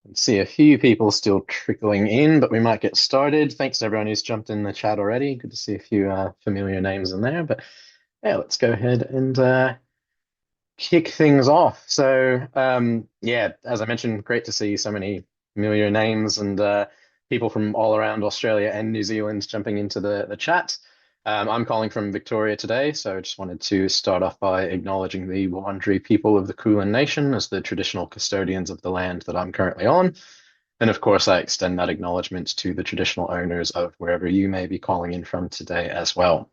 can see a few people still trickling in, but we might get started. Thanks to everyone who's jumped in the chat already. Good to see a few familiar names in there. But yeah, let's go ahead and kick things off. Yeah, as I mentioned, great to see so many familiar names and people from all around Australia and New Zealand jumping into the chat. I'm calling from Victoria today, so I just wanted to start off by acknowledging the Wurundjeri people of the Kulin Nation as the traditional custodians of the land that I'm currently on. And of course, I extend that acknowledgement to the traditional owners of wherever you may be calling in from today as well.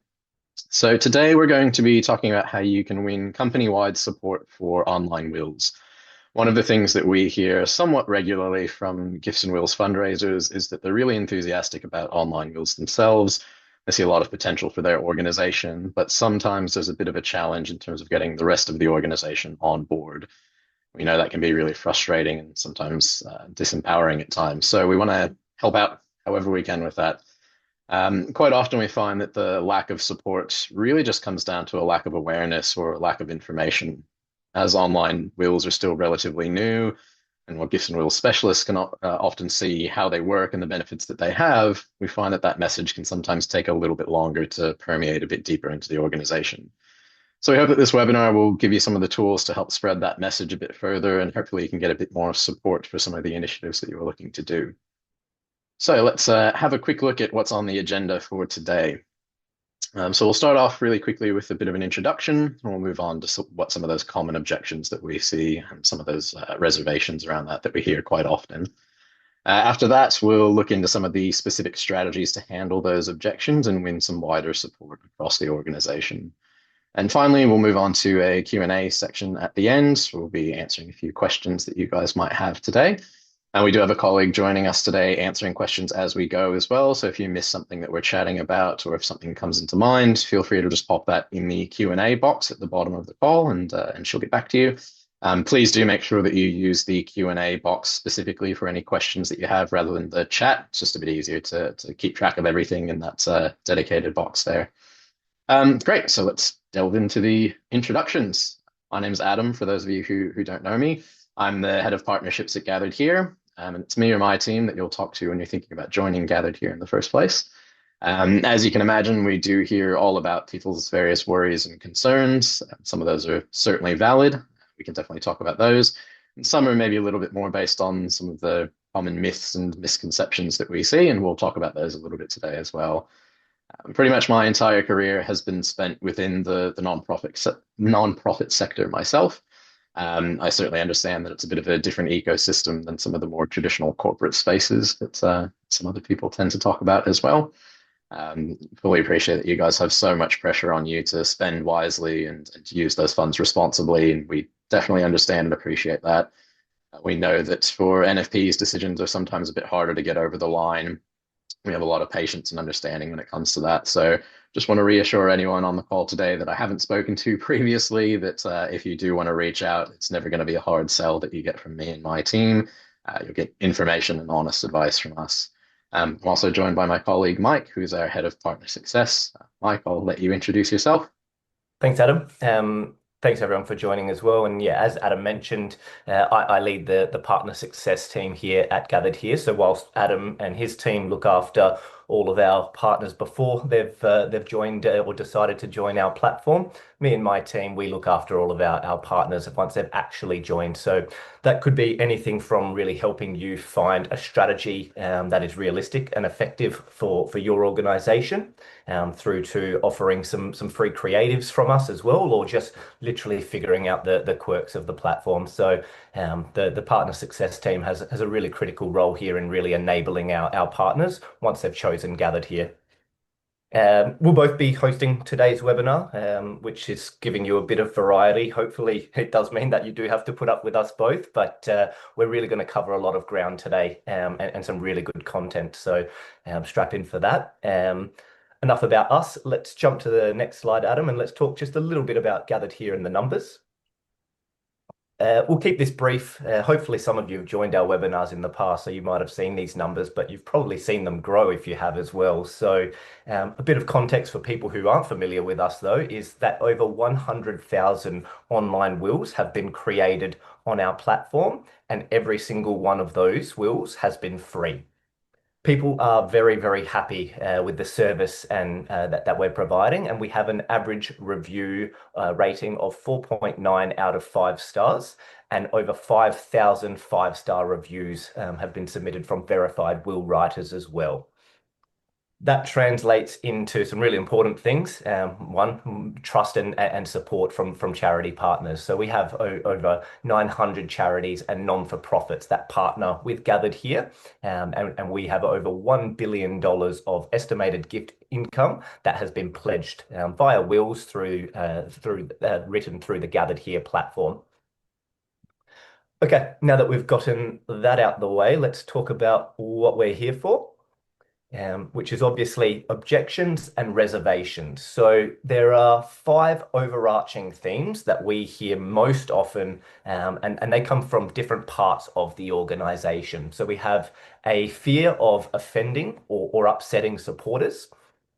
So today we're going to be talking about how you can win company-wide support for online wills. One of the things that we hear somewhat regularly from gifts and wills fundraisers is that they're really enthusiastic about online wills themselves. They see a lot of potential for their organization, but sometimes there's a bit of a challenge in terms of getting the rest of the organization on board. We know that can be really frustrating and sometimes disempowering at times. So we want to help out however we can with that. Quite often we find that the lack of support really just comes down to a lack of awareness or a lack of information, as online wills are still relatively new, and what gifts and wills specialists can often see how they work and the benefits that they have. We find that that message can sometimes take a little bit longer to permeate a bit deeper into the organization. So we hope that this webinar will give you some of the tools to help spread that message a bit further, and hopefully you can get a bit more support for some of the initiatives that you are looking to do. So let's have a quick look at what's on the agenda for today. So we'll start off really quickly with a bit of an introduction, and we'll move on to what some of those common objections that we see and some of those reservations around that we hear quite often. After that, we'll look into some of the specific strategies to handle those objections and win some wider support across the organization. And finally, we'll move on to a Q&A section at the end. We'll be answering a few questions that you guys might have today. And we do have a colleague joining us today answering questions as we go as well. So if you miss something that we're chatting about, or if something comes into mind, feel free to just pop that in the Q&A box at the bottom of the call, and she'll get back to you. Please do make sure that you use the Q&A box specifically for any questions that you have rather than the chat. It's just a bit easier to keep track of everything in that dedicated box there. Great, so let's delve into the introductions. My name is Adam, for those of you who don't know me. I'm the head of partnerships at Gathered Here, and it's me or my team that you'll talk to when you're thinking about joining Gathered Here in the first place. As you can imagine, we do hear all about people's various worries and concerns. Some of those are certainly valid. We can definitely talk about those. And some are maybe a little bit more based on some of the common myths and misconceptions that we see, and we'll talk about those a little bit today as well. Pretty much my entire career has been spent within the nonprofit sector myself. I certainly understand that it's a bit of a different ecosystem than some of the more traditional corporate spaces that some other people tend to talk about as well. Fully appreciate that you guys have so much pressure on you to spend wisely and to use those funds responsibly, and we definitely understand and appreciate that. We know that for NFPs, decisions are sometimes a bit harder to get over the line. We have a lot of patience and understanding when it comes to that. So just want to reassure anyone on the call today that I haven't spoken to previously that if you do want to reach out, it's never going to be a hard sell that you get from me and my team. You'll get information and honest advice from us. I'm also joined by my colleague, Mike, who's our head of partner success. Mike, I'll let you introduce yourself. Thanks, Adam. Thanks everyone for joining as well. And yeah, as Adam mentioned, I lead the partner success team here at Gathered Here. So whilst Adam and his team look after all of our partners before they've joined or decided to join our platform, me and my team, we look after all of our partners once they've actually joined. So that could be anything from really helping you find a strategy that is realistic and effective for your organization, through to offering some free creatives from us as well, or just literally figuring out the quirks of the platform. So the partner success team has a really critical role here in really enabling our partners once they've chosen Gathered Here. We'll both be hosting today's webinar, which is giving you a bit of variety. Hopefully, it does mean that you do have to put up with us both, but we're really going to cover a lot of ground today, and some really good content. So strap in for that. Enough about us. Let's jump to the next slide, Adam, and let's talk just a little bit about Gathered Here and the numbers. We'll keep this brief. Hopefully some of you have joined our webinars in the past, so you might have seen these numbers, but you've probably seen them grow if you have as well. So a bit of context for people who aren't familiar with us, though, is that over 100,000 online wills have been created on our platform, and every single one of those wills has been free. People are very, very happy with the service and that we're providing, and we have an average review rating of 4.9 out of 5 stars, and over 5,000 five-star reviews have been submitted from verified will writers as well. That translates into some really important things. One, trust and support from charity partners. So we have over 900 charities and non-for-profits that partner with Gathered here. And we have over $1 billion of estimated gift income that has been pledged via wills written through the Gathered Here platform. Okay, now that we've gotten that out the way, let's talk about what we're here for. Which is obviously objections and reservations. So there are 5 overarching themes that we hear most often, and they come from different parts of the organization. So we have a fear of offending or upsetting supporters.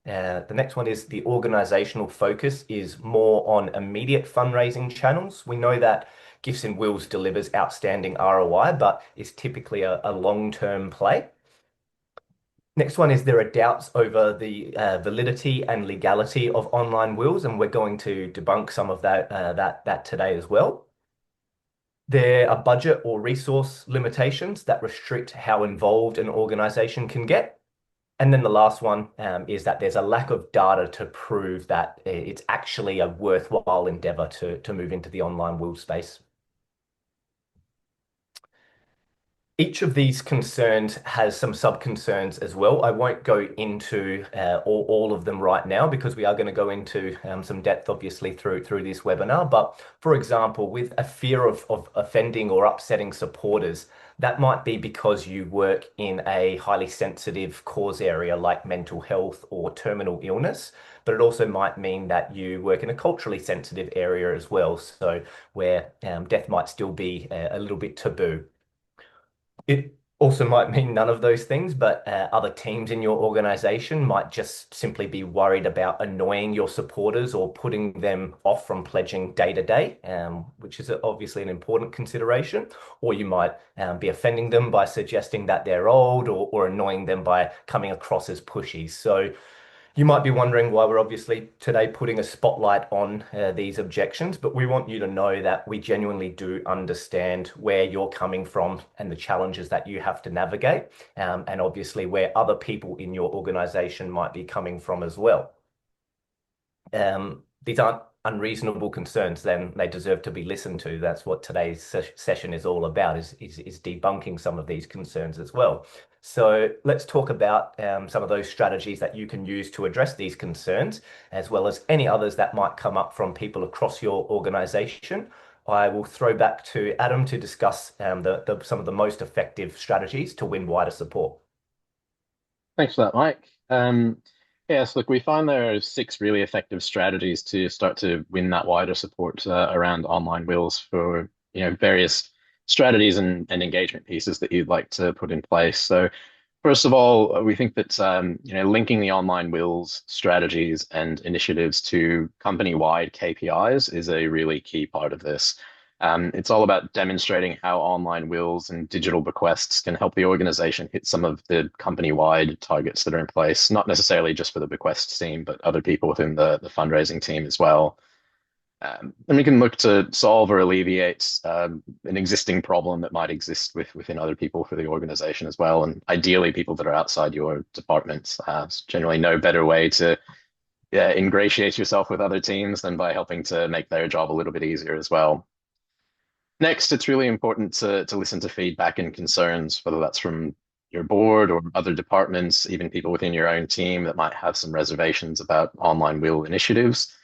The next one is the organizational focus is more on immediate fundraising channels. We know that Gifts and Wills delivers outstanding ROI, but is typically a long-term play. Next one is there are doubts over the validity and legality of online wills, and we're going to debunk some of that today as well. There are budget or resource limitations that restrict how involved an organization can get. And then the last one is that there's a lack of data to prove that it's actually a worthwhile endeavor to move into the online will space. Each of these concerns has some sub-concerns as well. I won't go into all of them right now because we are going to go into some depth, obviously, through this webinar. But for example, with a fear of offending or upsetting supporters, that might be because you work in a highly sensitive cause area like mental health or terminal illness. But it also might mean that you work in a culturally sensitive area as well, so where death might still be a little bit taboo. It also might mean none of those things, but other teams in your organization might just simply be worried about annoying your supporters or putting them off from pledging day to day, which is obviously an important consideration. Or you might be offending them by suggesting that they're old or annoying them by coming across as pushy. So you might be wondering why we're obviously today putting a spotlight on these objections, but we want you to know that we genuinely do understand where you're coming from and the challenges that you have to navigate, and obviously where other people in your organization might be coming from as well. These aren't unreasonable concerns, then they deserve to be listened to. That's what today's session is all about, is debunking some of these concerns as well. So let's talk about some of those strategies that you can use to address these concerns, as well as any others that might come up from people across your organization. I will throw back to Adam to discuss some of the most effective strategies to win wider support. Thanks for that, Mike. Yes, look, we find there are 6 really effective strategies to start to win that wider support around online wills for various strategies and engagement pieces that you'd like to put in place. So first of all, we think that linking the online wills strategies and initiatives to company-wide KPIs is a really key part of this. It's all about demonstrating how online wills and digital bequests can help the organization hit some of the company-wide targets that are in place, not necessarily just for the bequests team, but other people within the fundraising team as well. And we can look to solve or alleviate an existing problem that might exist within other people for the organization as well, and ideally people that are outside your department. Generally no better way to ingratiate yourself with other teams than by helping to make their job a little bit easier as well. Next, it's really important to listen to feedback and concerns, whether that's from your board or other departments, even people within your own team that might have some reservations about online will initiatives.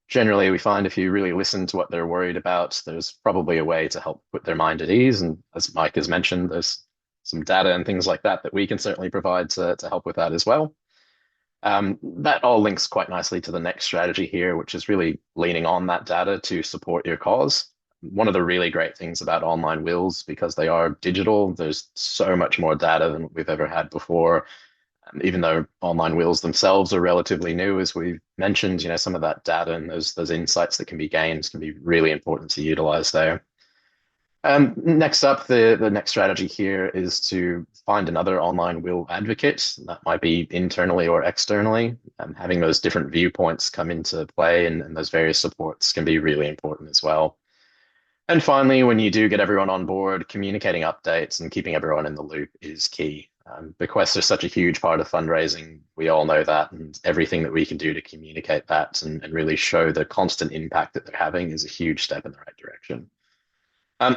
Generally, we find if you really listen to what they're worried about, there's probably a way to help put their mind at ease. And as Mike has mentioned, there's some data and things like that that we can certainly provide to help with that as well. That all links quite nicely to the next strategy here, which is really leaning on that data to support your cause. One of the really great things about online wills, because they are digital, there's so much more data than we've ever had before. Even though online wills themselves are relatively new, as we've mentioned, some of that data and those insights that can be gained can be really important to utilize there. Next up, the next strategy here is to find another online will advocate. That might be internally or externally. Having those different viewpoints come into play and those various supports can be really important as well. And finally, when you do get everyone on board, communicating updates and keeping everyone in the loop is key. Bequests are such a huge part of fundraising. We all know that, and everything that we can do to communicate that and really show the constant impact that they're having is a huge step in the right direction.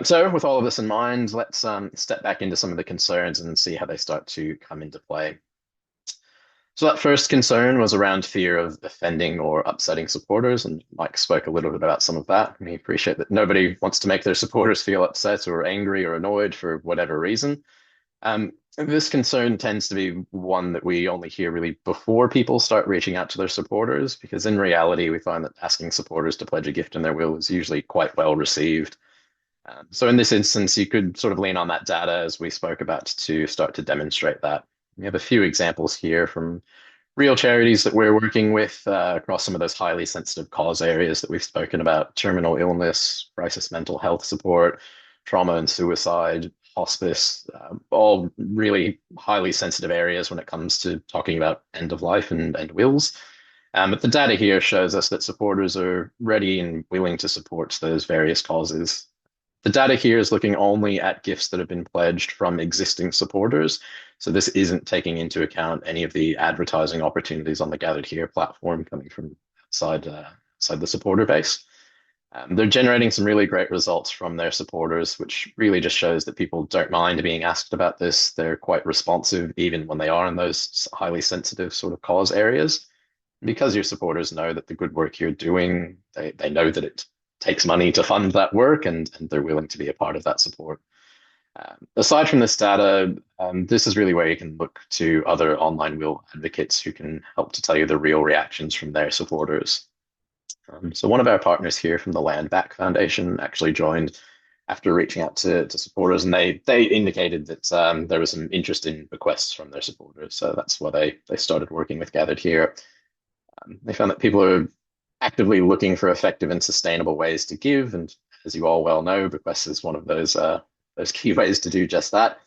So, with all of this in mind, let's step back into some of the concerns and see how they start to come into play. So, that first concern was around fear of offending or upsetting supporters, and Mike spoke a little bit about some of that. We appreciate that nobody wants to make their supporters feel upset or angry or annoyed for whatever reason. This concern tends to be one that we only hear really before people start reaching out to their supporters, because in reality, we find that asking supporters to pledge a gift in their will is usually quite well received. So in this instance, you could sort of lean on that data as we spoke about to start to demonstrate that. We have a few examples here from real charities that we're working with across some of those highly sensitive cause areas that we've spoken about: terminal illness, crisis mental health support, trauma and suicide, hospice, all really highly sensitive areas when it comes to talking about end of life and wills. But the data here shows us that supporters are ready and willing to support those various causes. The data here is looking only at gifts that have been pledged from existing supporters. So this isn't taking into account any of the advertising opportunities on the Gathered Here platform coming from outside the supporter base. They're generating some really great results from their supporters, which really just shows that people don't mind being asked about this. They're quite responsive, even when they are in those highly sensitive sort of cause areas. Because your supporters know that the good work you're doing, they know that it takes money to fund that work, and they're willing to be a part of that support. Aside from this data, this is really where you can look to other online will advocates who can help to tell you the real reactions from their supporters. So one of our partners here from the Land Back Foundation actually joined after reaching out to supporters, and they indicated that there was some interest in bequests from their supporters. So that's why they started working with Gathered Here. They found that people are actively looking for effective and sustainable ways to give, and as you all well know, bequests is one of those key ways to do just that.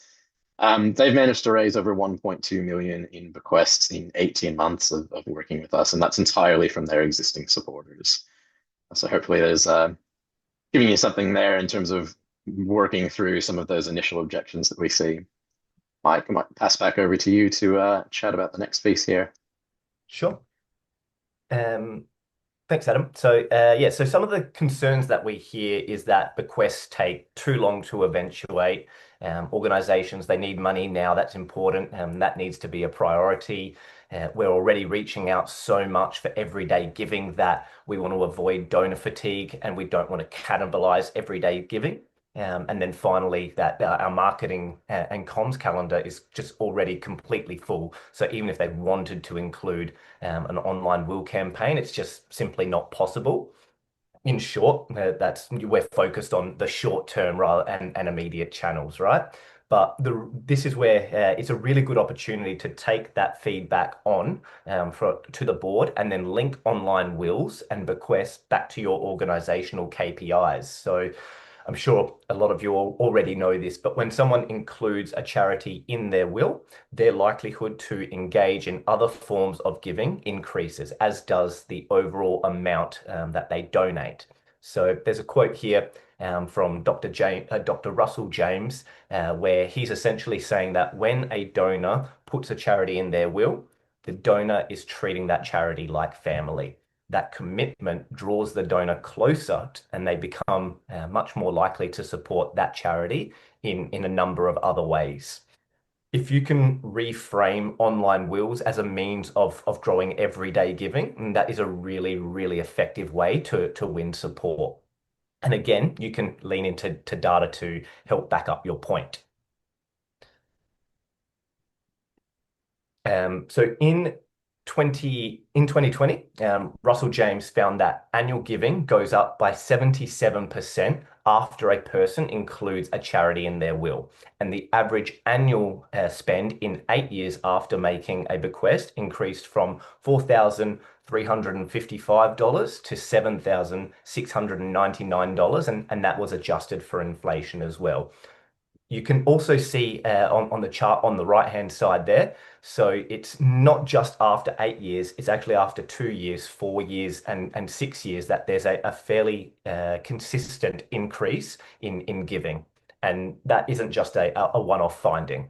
They've managed to raise over 1.2 million in bequests in 18 months of working with us, and that's entirely from their existing supporters. So hopefully there's giving you something there in terms of working through some of those initial objections that we see. Mike, I might pass back over to you to chat about the next piece here. Sure. Um, Thanks, Adam. So, yeah, so some of the concerns that we hear is that bequests take too long to eventuate. Organizations, they need money now. That's important. That needs to be a priority. We're already reaching out so much for everyday giving that we want to avoid donor fatigue and we don't want to cannibalize everyday giving. And then finally, that our marketing and comms calendar is just already completely full. So even if they wanted to include an online will campaign, it's just simply not possible. In short, we're focused on the short term rather and immediate channels, right? But this is where it's a really good opportunity to take that feedback on to the board and then link online wills and bequests back to your organizational KPIs. So I'm sure a lot of you already know this, but when someone includes a charity in their will, their likelihood to engage in other forms of giving increases, as does the overall amount that they donate. So there's a quote here from Dr. Russell James, where he's essentially saying that when a donor puts a charity in their will, the donor is treating that charity like family. That commitment draws the donor closer and they become much more likely to support that charity in a number of other ways. If you can reframe online wills as a means of growing everyday giving, that is a really, really effective way to win support. And again, you can lean into data to help back up your point. So in 2020, Russell James found that annual giving goes up by 77% after a person includes a charity in their will. And the average annual spend in 8 years after making a bequest increased from $355 to $7,699, and that was adjusted for inflation as well. You can also see on the chart on the right-hand side there. So it's not just after 8 years, it's actually after 2 years, 4 years, and 6 years that there's a fairly consistent increase in giving. And that isn't just a one-off finding.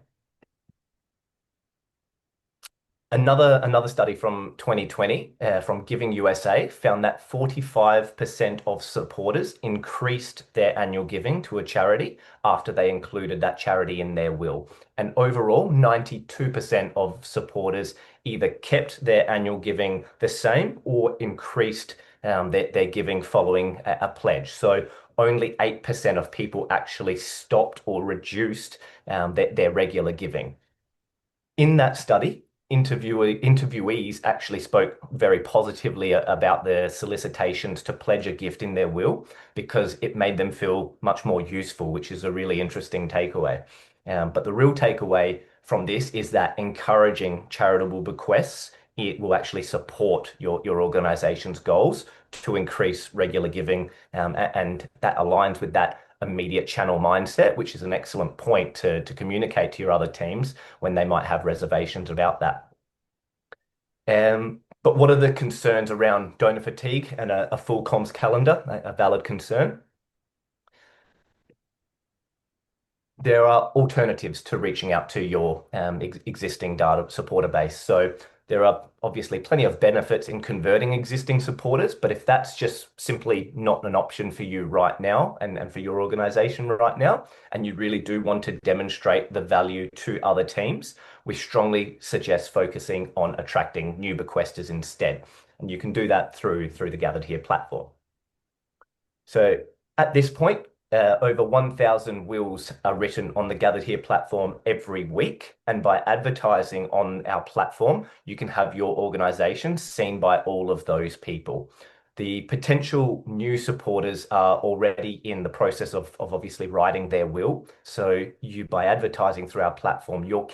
Another study from 2020 from Giving USA found that 45% of supporters increased their annual giving to a charity after they included that charity in their will. And overall, 92% of supporters either kept their annual giving the same or increased their giving following a pledge. So only 8% of people actually stopped or reduced their regular giving. In that study, interviewees actually spoke very positively about the solicitations to pledge a gift in their will because it made them feel much more useful, which is a really interesting takeaway. But the real takeaway from this is that encouraging charitable bequests, it will actually support your organization's goals to increase regular giving, and that aligns with that immediate channel mindset, which is an excellent point to communicate to your other teams when they might have reservations about that. But what are the concerns around donor fatigue and a full comms calendar? A valid concern. There are alternatives to reaching out to your existing data supporter base. So there are obviously plenty of benefits in converting existing supporters, but if that's just simply not an option for you right now and for your organization right now, and you really do want to demonstrate the value to other teams, we strongly suggest focusing on attracting new bequesters instead. And you can do that through the Gathered Here platform. So at this point, over 1,000 wills are written on the Gathered Here platform every week. And by advertising on our platform, you can have your organization seen by all of those people. The potential new supporters are already in the process of obviously writing their will. So by advertising through our platform, you're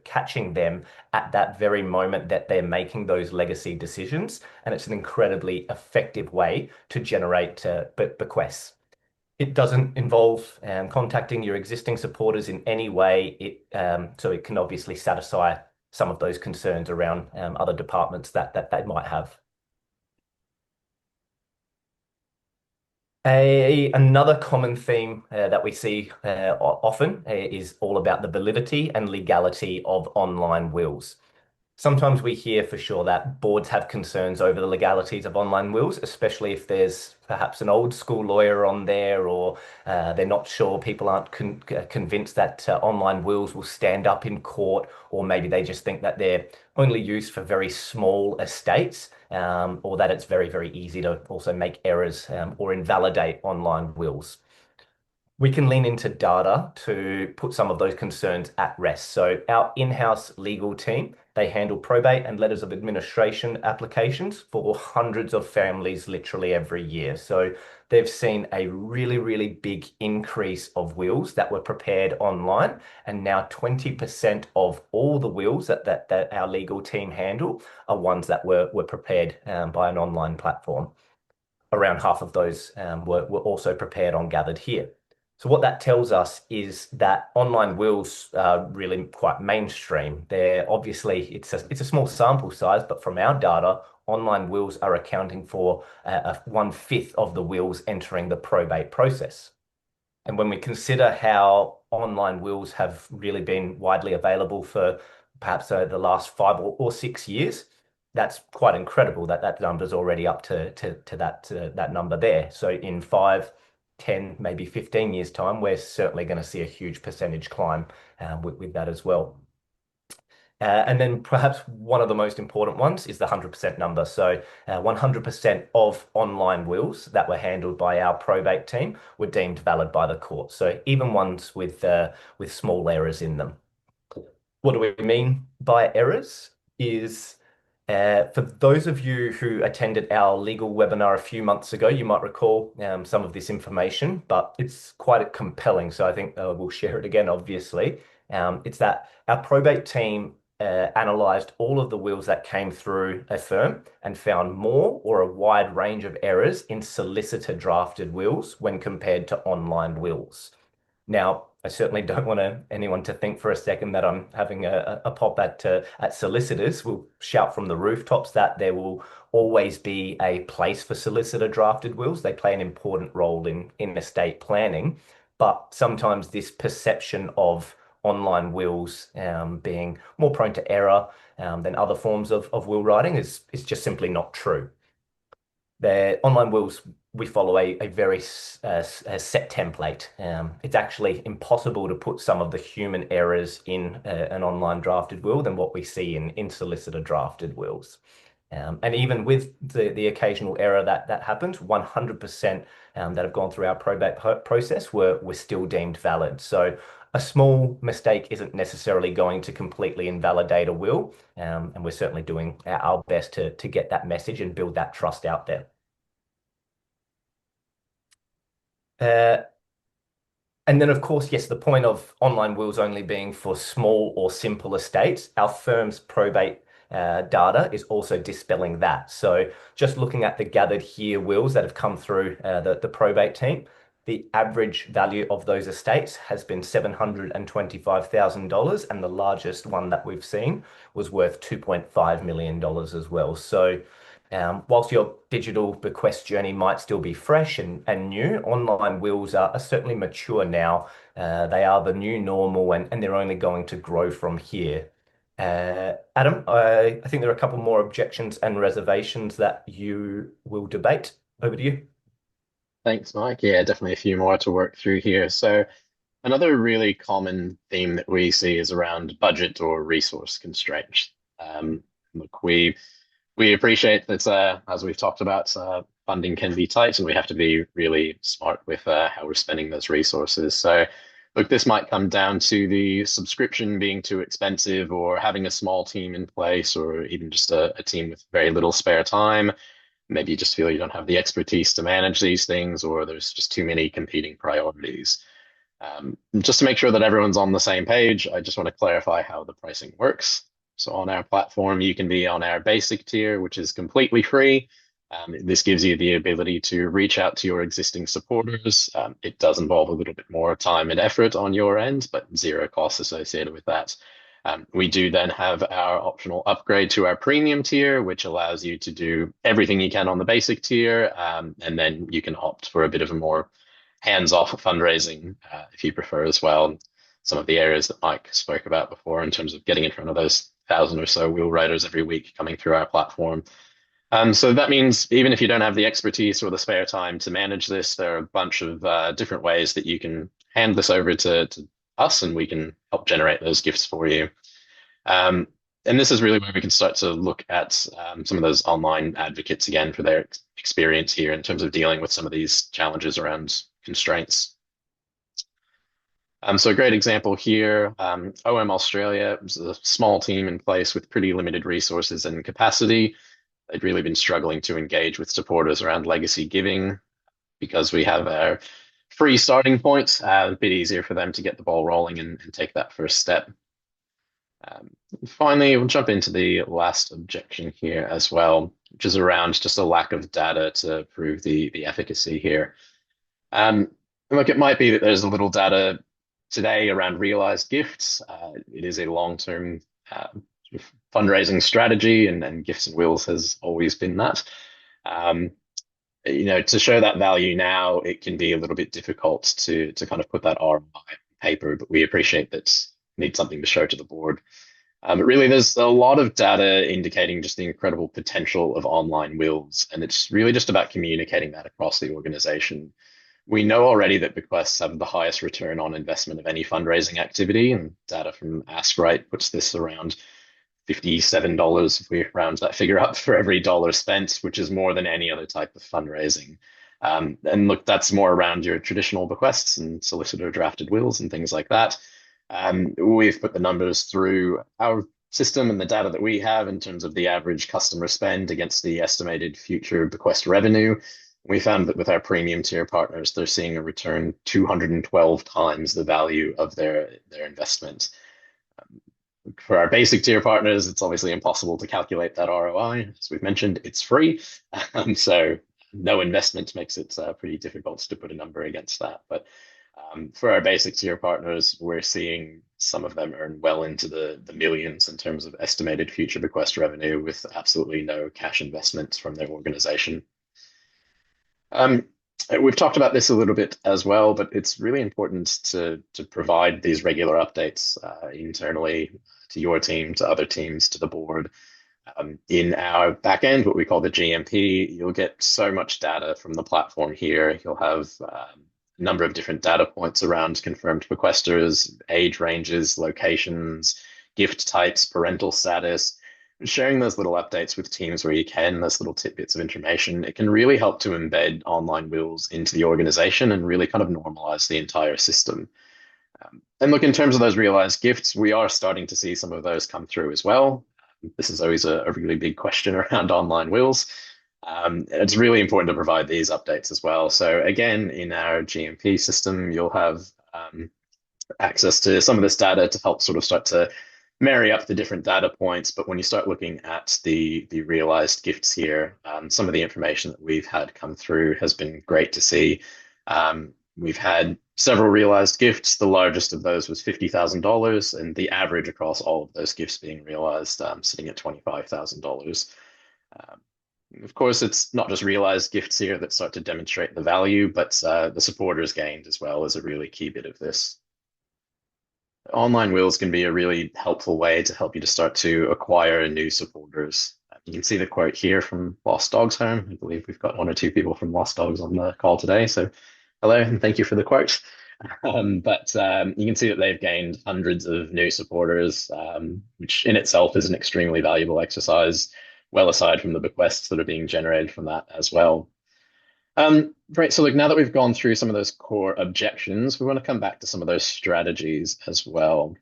catching them at that very moment that they're making those legacy decisions. And it's an incredibly effective way to generate bequests. It doesn't involve contacting your existing supporters in any way. So it can obviously satisfy some of those concerns around other departments that they might have. Another common theme that we see often is all about the validity and legality of online wills. Sometimes we hear for sure that boards have concerns over the legalities of online wills, especially if there's perhaps an old school lawyer on there, or they're not sure, people aren't convinced that online wills will stand up in court, or maybe they just think that they're only used for very small estates, or that it's very, very easy to also make errors or invalidate online wills. We can lean into data to put some of those concerns at rest. So our in-house legal team, they handle probate and letters of administration applications for hundreds of families literally every year. So they've seen a really, really big increase of wills that were prepared online. And now 20% of all the wills that our legal team handle are ones that were prepared by an online platform. Around half of those were also prepared on Gathered Here. So what that tells us is that online wills are really quite mainstream. They're obviously, it's a small sample size, but from our data, online wills are accounting for 1/5 of the wills entering the probate process. And when we consider how online wills have really been widely available for perhaps the last 5 or 6 years, that's quite incredible that number's already up to that number there. So in 5, 10, maybe 15 years' time, we're certainly going to see a huge percentage climb with that as well. And then perhaps one of the most important ones is the 100% number. So 100% of online wills that were handled by our probate team were deemed valid by the court. So even ones with small errors in them. What do we mean by errors? Is for those of you who attended our legal webinar a few months ago, you might recall some of this information, but it's quite compelling. So I think we'll share it again, obviously. It's that our probate team analyzed all of the wills that came through a firm and found more or a wide range of errors in solicitor drafted wills when compared to online wills. Now, I certainly don't want anyone to think for a second that I'm having a pop at solicitors. We'll shout from the rooftops that there will always be a place for solicitor drafted wills. They play an important role in estate planning, but sometimes this perception of online wills being more prone to error than other forms of will writing is just simply not true. The online wills, we follow a very a set template. It's actually impossible to put some of the human errors in an online drafted will than what we see in solicitor drafted wills. And even with the occasional error that happens, 100% that have gone through our probate process were still deemed valid. So a small mistake isn't necessarily going to completely invalidate a will, and we're certainly doing our best to get that message and build that trust out there. Uh, and then, of course, yes, the point of online wills only being for small or simple estates, our firm's probate data is also dispelling that. So just looking at the gathered here wills that have come through the probate team, the average value of those estates has been $725,000, and the largest one that we've seen was worth $2.5 million as well. So whilst your digital bequest journey might still be fresh and new, online wills are certainly mature now. They are the new normal, and they're only going to grow from here. Adam, I think there are a couple more objections and reservations that you will debate. Over to you. Thanks, Mike. Yeah, definitely a few more to work through here. So another really common theme that we see is around budget or resource constraints. Look, we appreciate that, as we've talked about, funding can be tight, and we have to be really smart with how we're spending those resources. So, look, this might come down to the subscription being too expensive, or having a small team in place, or even just a team with very little spare time. Maybe you just feel you don't have the expertise to manage these things, or there's just too many competing priorities. Just to make sure that everyone's on the same page, I just want to clarify how the pricing works. So on our platform, you can be on our basic tier, which is completely free. This gives you the ability to reach out to your existing supporters. It does involve a little bit more time and effort on your end, but zero costs associated with that. We do then have our optional upgrade to our premium tier, which allows you to do everything you can on the basic tier, and then you can opt for a bit of a more hands-off fundraising if you prefer as well. Some of the areas that Mike spoke about before in terms of getting in front of those 1,000 or so wheel writers every week coming through our platform. So that means even if you don't have the expertise or the spare time to manage this, there are a bunch of different ways that you can hand this over to us, and we can help generate those gifts for you. And this is really where we can start to look at some of those online advocates again for their experience here in terms of dealing with some of these challenges around constraints. So a great example here, OM Australia was a small team in place with pretty limited resources and capacity. They'd really been struggling to engage with supporters around legacy giving because we have our free starting point, a bit easier for them to get the ball rolling and take that first step. Finally, we'll jump into the last objection here as well, which is around just a lack of data to prove the efficacy here. Look, it might be that there's a little data today around realized gifts. It is a long-term fundraising strategy, and gifts and wills has always been that. To show that value now, it can be a little bit difficult to kind of put that ROI on paper, but we appreciate that need something to show to the board. But really, there's a lot of data indicating just the incredible potential of online wills, and it's really just about communicating that across the organization. We know already that bequests have the highest return on investment of any fundraising activity, and data from AskRight puts this around $57 if we round that figure up for every dollar spent, which is more than any other type of fundraising. And look, that's more around your traditional bequests and solicitor drafted wills and things like that. We've put the numbers through our system and the data that we have in terms of the average customer spend against the estimated future bequest revenue. We found that with our premium tier partners, they're seeing a return 212 times the value of their investment. For our basic tier partners, it's obviously impossible to calculate that ROI. As we've mentioned, it's free. So no investment makes it pretty difficult to put a number against that. But for our basic tier partners, we're seeing some of them earn well into the millions in terms of estimated future bequest revenue with absolutely no cash investments from their organization. Um, we've talked about this a little bit as well, but it's really important to provide these regular updates internally to your team, to other teams, to the board. In our backend, what we call the GMP, you'll get so much data from the platform here. You'll have a number of different data points around confirmed bequesters, age ranges, locations, gift types, parental status. Sharing those little updates with teams where you can, those little tidbits of information, it can really help to embed online wills into the organization and really kind of normalize the entire system. And look, in terms of those realized gifts, we are starting to see some of those come through as well. This is always a really big question around online wills. It's really important to provide these updates as well. So again, in our GMP system, you'll have access to some of this data to help sort of start to marry up the different data points. But when you start looking at the realized gifts here, some of the information that we've had come through has been great to see. We've had several realized gifts. The largest of those was $50,000, and the average across all of those gifts being realized sitting at $25,000. Um, of course, it's not just realized gifts here that start to demonstrate the value, but the supporters gained as well is a really key bit of this. Online wills can be a really helpful way to help you to start to acquire new supporters. You can see the quote here from Lost Dogs Home. I believe we've got one or two people from Lost Dogs on the call today. So hello and thank you for the quote. But you can see that they've gained hundreds of new supporters, which in itself is an extremely valuable exercise, well aside from the bequests that are being generated from that as well. Great. So, look, now that we've gone through some of those core objections, we want to come back to some of those strategies as well.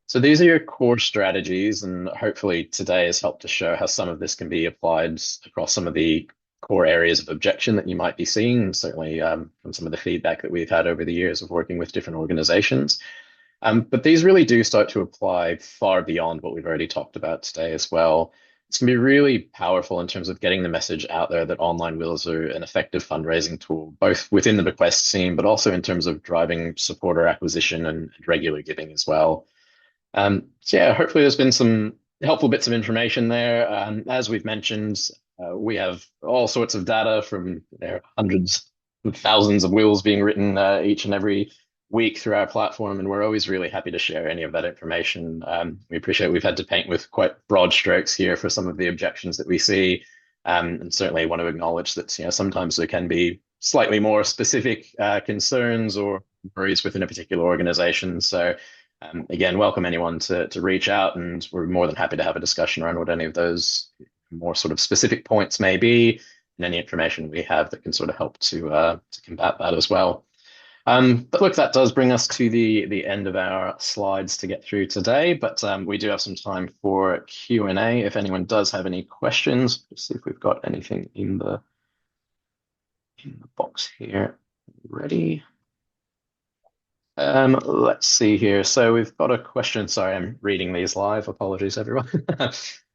So, these are your core strategies, and hopefully today has helped to show how some of this can be applied across some of the core areas of objection that you might be seeing, certainly from some of the feedback that we've had over the years of working with different organizations. But these really do start to apply far beyond what we've already talked about today as well. It's going to be really powerful in terms of getting the message out there that online wills are an effective fundraising tool, both within the bequest team, but also in terms of driving supporter acquisition and regular giving as well. So yeah, hopefully there's been some helpful bits of information there. As we've mentioned, we have all sorts of data from hundreds of thousands of wills being written each and every week through our platform, and we're always really happy to share any of that information. We appreciate we've had to paint with quite broad strokes here for some of the objections that we see, and certainly want to acknowledge that sometimes there can be slightly more specific concerns or worries within a particular organization. So again, welcome anyone to reach out, and we're more than happy to have a discussion around what any of those more sort of specific points may be, and any information we have that can sort of help to combat that as well. But look, that does bring us to the end of our slides to get through today, but we do have some time for Q&A. If anyone does have any questions, let's see if we've got anything in the box here ready. Let's see here. So we've got a question. Sorry, I'm reading these live. Apologies, everyone.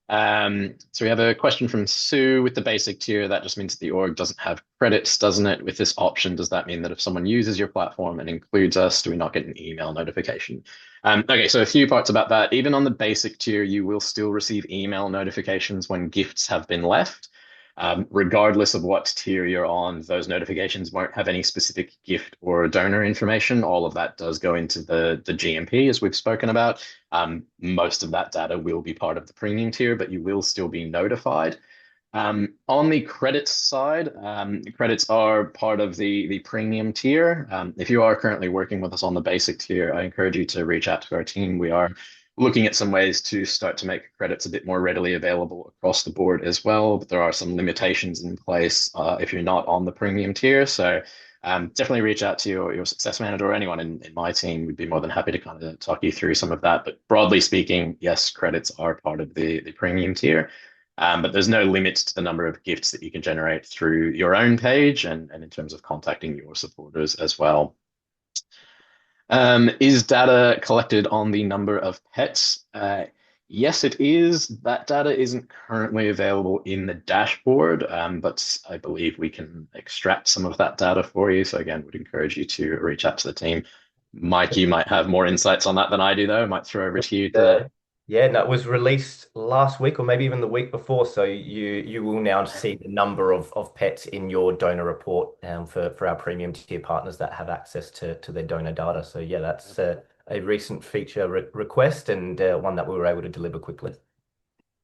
So we have a question from Sue. With the basic tier, that just means that the org doesn't have credits, doesn't it? With this option, does that mean that if someone uses your platform and includes us, do we not get an email notification? Okay, so a few parts about that. Even on the basic tier, you will still receive email notifications when gifts have been left. Regardless of what tier you're on, those notifications won't have any specific gift or donor information. All of that does go into the GMP, as we've spoken about. Most of that data will be part of the premium tier, but you will still be notified. On the credits side, credits are part of the premium tier. If you are currently working with us on the basic tier, I encourage you to reach out to our team. We are looking at some ways to start to make credits a bit more readily available across the board as well. But there are some limitations in place if you're not on the premium tier. So definitely reach out to your success manager or anyone in my team. We'd be more than happy to kind of talk you through some of that. But broadly speaking, yes, credits are part of the premium tier. But there's no limit to the number of gifts that you can generate through your own page and in terms of contacting your supporters as well. Is data collected on the number of pets? Yes, it is. That data isn't currently available in the dashboard, but I believe we can extract some of that data for you. So again, would encourage you to reach out to the team. Mike, you might have more insights on that than I do, though. I might throw over to you to. Yeah, no, it was released last week or maybe even the week before. So you will now see the number of pets in your donor report for our premium tier partners that have access to their donor data. So yeah, that's a recent feature request and one that we were able to deliver quickly.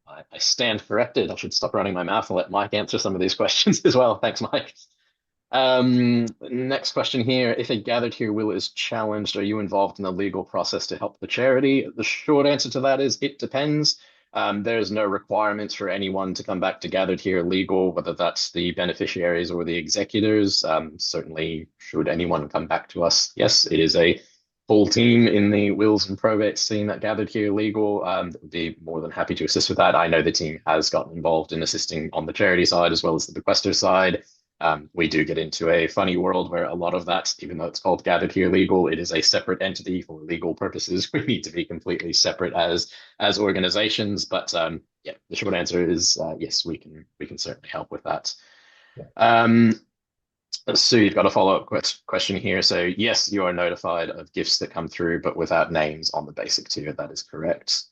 I stand corrected. I should stop running my mouth and let Mike answer some of these questions as well. Thanks, Mike. Next question here. If a gathered here will is challenged, are you involved in the legal process to help the charity? The short answer to that is it depends. There's no requirements for anyone to come back to gathered here legal, whether that's the beneficiaries or the executors. Certainly, should anyone come back to us, yes, it is a full team in the wills and probates team that gathered here legal. That would be more than happy to assist with that. I know the team has gotten involved in assisting on the charity side as well as the bequester side. We do get into a funny world where a lot of that, even though it's called gathered here legal, it is a separate entity for legal purposes. We need to be completely separate as organizations. But yeah, the short answer is yes, we can certainly help with that. Yeah. So you've got a follow-up question here. So yes, you are notified of gifts that come through, but without names on the basic tier. That is correct.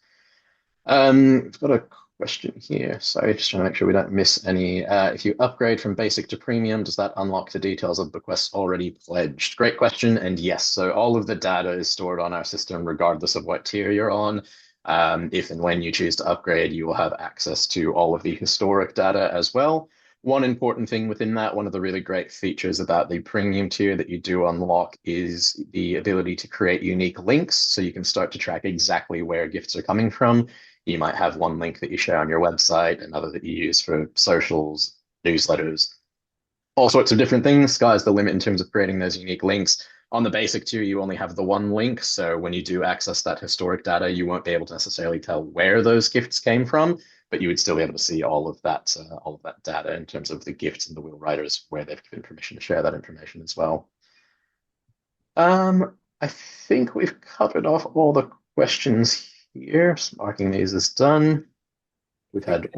We've got a question here. Sorry, just trying to make sure we don't miss any. If you upgrade from basic to premium, does that unlock the details of bequests already pledged? Great question. And yes, so all of the data is stored on our system, regardless of what tier you're on. If and when you choose to upgrade, you will have access to all of the historic data as well. One important thing within that, one of the really great features about the premium tier that you do unlock is the ability to create unique links. So you can start to track exactly where gifts are coming from. You might have one link that you share on your website, another that you use for socials, newsletters, all sorts of different things. Sky's the limit in terms of creating those unique links. On the basic tier, you only have the one link. So when you do access that historic data, you won't be able to necessarily tell where those gifts came from, but you would still be able to see all of that data in terms of the gifts and the will writers where they've given permission to share that information as well. I think we've covered off all the questions here. Just marking these as done. We've had a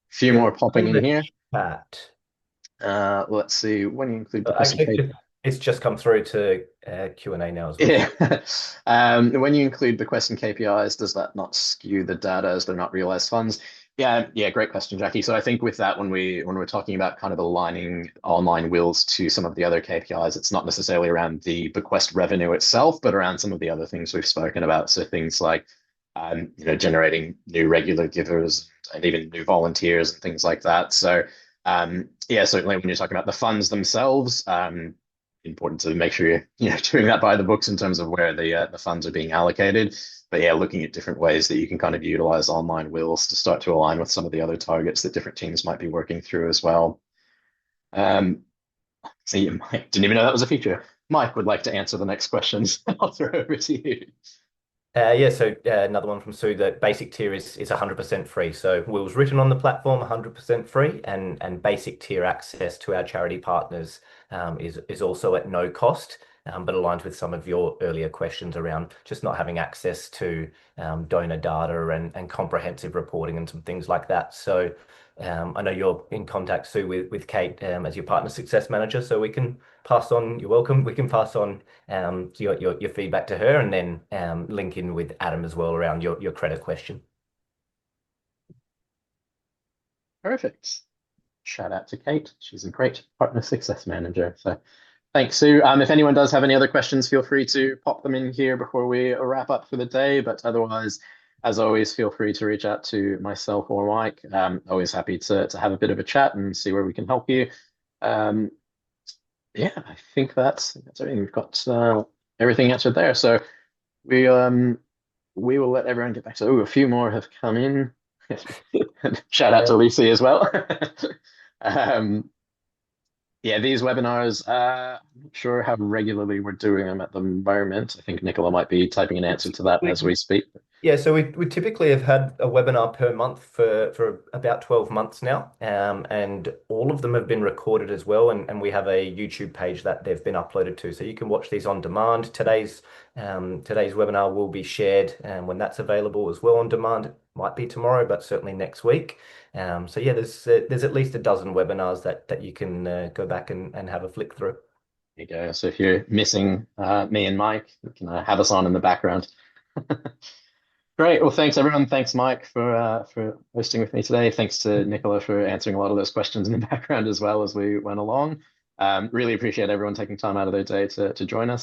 few Still more popping in in the here. chat. Let's see. When you include the question Actually, it's just come through to Q&A now as well. yeah. When you include bequests and KPIs, does that not skew the data as they're not realized funds? Yeah, great question, Jackie. So I think with that, when we're talking about kind of aligning online wills to some of the other KPIs, it's not necessarily around the bequest revenue itself, but around some of the other things we've spoken about. So things like generating new regular givers and even new volunteers and things like that. So yeah, certainly when you're talking about the funds themselves, important to make sure you're doing that by the books in terms of where the funds are being allocated. But yeah, looking at different ways that you can kind of utilize online wills to start to align with some of the other targets that different teams might be working through as well. So you might didn't even know that was a feature. Mike would like to answer the next questions. I'll throw over to you. Yeah, so another one from Sue, that basic tier is 100% free. So wills written on the platform, 100% free, and basic tier access to our charity partners is also at no cost, but aligns with some of your earlier questions around just not having access to donor data and comprehensive reporting and some things like that. So I know you're in contact, Sue, with Kate as your partner success manager, so we can pass on, you're welcome, we can pass on your feedback to her and then link in with Adam as well around your credit question. Perfect. Shout out to Kate. She's a great partner success manager. So thanks, Sue. If anyone does have any other questions, feel free to pop them in here before we wrap up for the day. But otherwise, as always, feel free to reach out to myself or Mike. Always happy to have a bit of a chat and see where we can help you. Yeah, I think that's everything. We've got everything answered there. So we we will let everyone get back to. Oh, a few more have come in. Shout out to Lucy as well. um, yeah, these webinars, I'm not sure how regularly we're doing them at the moment. I think Nicola might be typing an answer to that as we speak. Yeah, so we typically have had a webinar per month for about 12 months now, and all of them have been recorded as well, and we have a YouTube page that they've been uploaded to, so you can watch these on demand. Today's webinar will be shared, when that's available as well on demand. It might be tomorrow, but certainly next week. So yeah, there's at least a dozen webinars that you can go back and have a flick through. There you go. So if you're missing me and Mike, you can have us on in the background. Great. Well, thanks everyone. Thanks, Mike, for hosting with me today. Thanks to Nicola for answering a lot of those questions in the background as well as we went along. Really appreciate everyone taking time out of their day to join us.